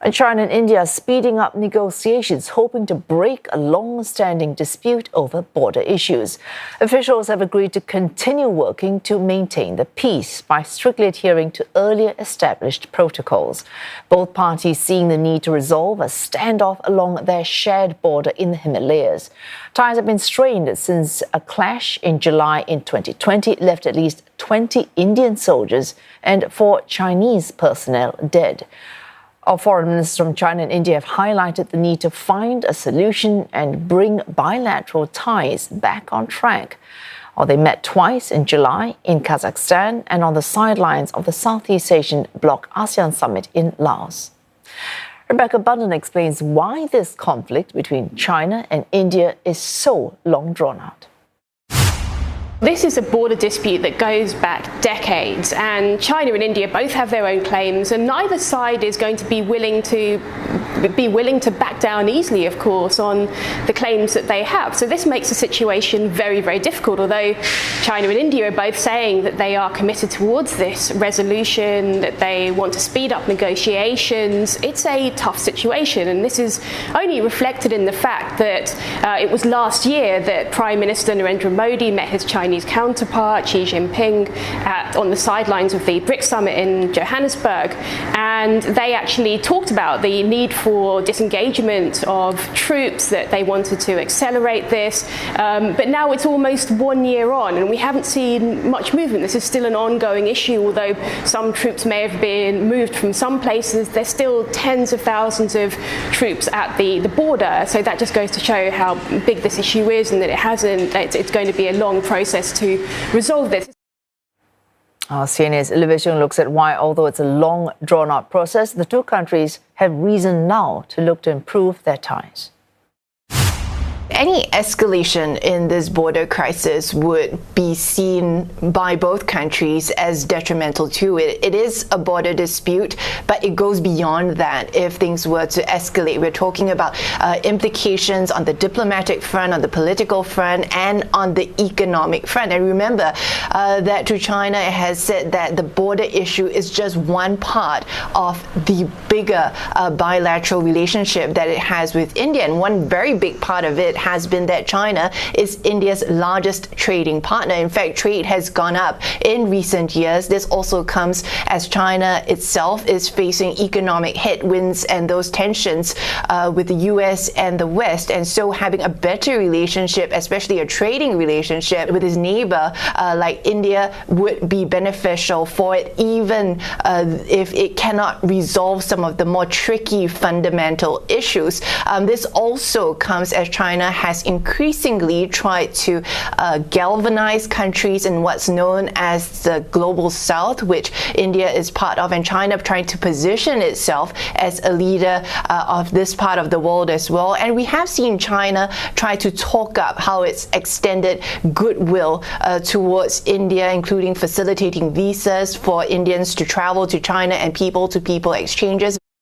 And China and India are speeding up negotiations, hoping to break a long-standing dispute over border issues. Officials have agreed to continue working to maintain the peace by strictly adhering to earlier established protocols. Both parties seeing the need to resolve a standoff along their shared border in the Himalayas. Ties have been strained since a clash in July in 2020 left at least 20 Indian soldiers and 4 Chinese personnel dead. Our foreign ministers from China and India have highlighted the need to find a solution and bring bilateral ties back on track. They met twice in July in Kazakhstan and on the sidelines of the Southeast Asian Bloc ASEAN Summit in Laos. Rebecca Bundhun explains why this conflict between China and India is so long drawn out. This is a border dispute that goes back decades, and China and India both have their own claims, and neither side is going to be willing to back down easily, of course, on the claims that they have. So this makes the situation very, very difficult. Although China and India are both saying that they are committed towards this resolution, that they want to speed up negotiations, it's a tough situation. And this is only reflected in the fact that it was last year that Prime Minister Narendra Modi met his Chinese counterpart, Xi Jinping, on the sidelines of the BRICS summit in Johannesburg. And they actually talked about the need for disengagement of troops, that they wanted to accelerate this. But now it's almost 1 year on and we haven't seen much movement. This is still an ongoing issue. Although some troops may have been moved from some places, there's still tens of thousands of troops at the border. So that just goes to show how big this issue is, and that it's going to be a long process to resolve this. CNA's Olivia Siong looks at why, although it's a long, drawn-out process, the two countries have reason now to look to improve their ties. Any escalation in this border crisis would be seen by both countries as detrimental to it. It is a border dispute, but it goes beyond that if things were to escalate. We're talking about implications on the diplomatic front, on the political front, and on the economic front. And remember that to China, it has said that the border issue is just one part of the bigger bilateral relationship that it has with India. And one very big part of it has been that China is India's largest trading partner. In fact, trade has gone up in recent years. This also comes as China itself is facing economic headwinds and those tensions with the US and the West. And so having a better relationship, especially a trading relationship with its neighbor like India, would be beneficial for it, even if it cannot resolve some of the more tricky fundamental issues. This also comes as China has increasingly tried to galvanize countries in what's known as the global south, which India is part of, and China trying to position itself as a leader of this part of the world as well. And we have seen China try to talk up how it's extended goodwill towards India, including facilitating visas for Indians to travel to China and people-to-people exchanges.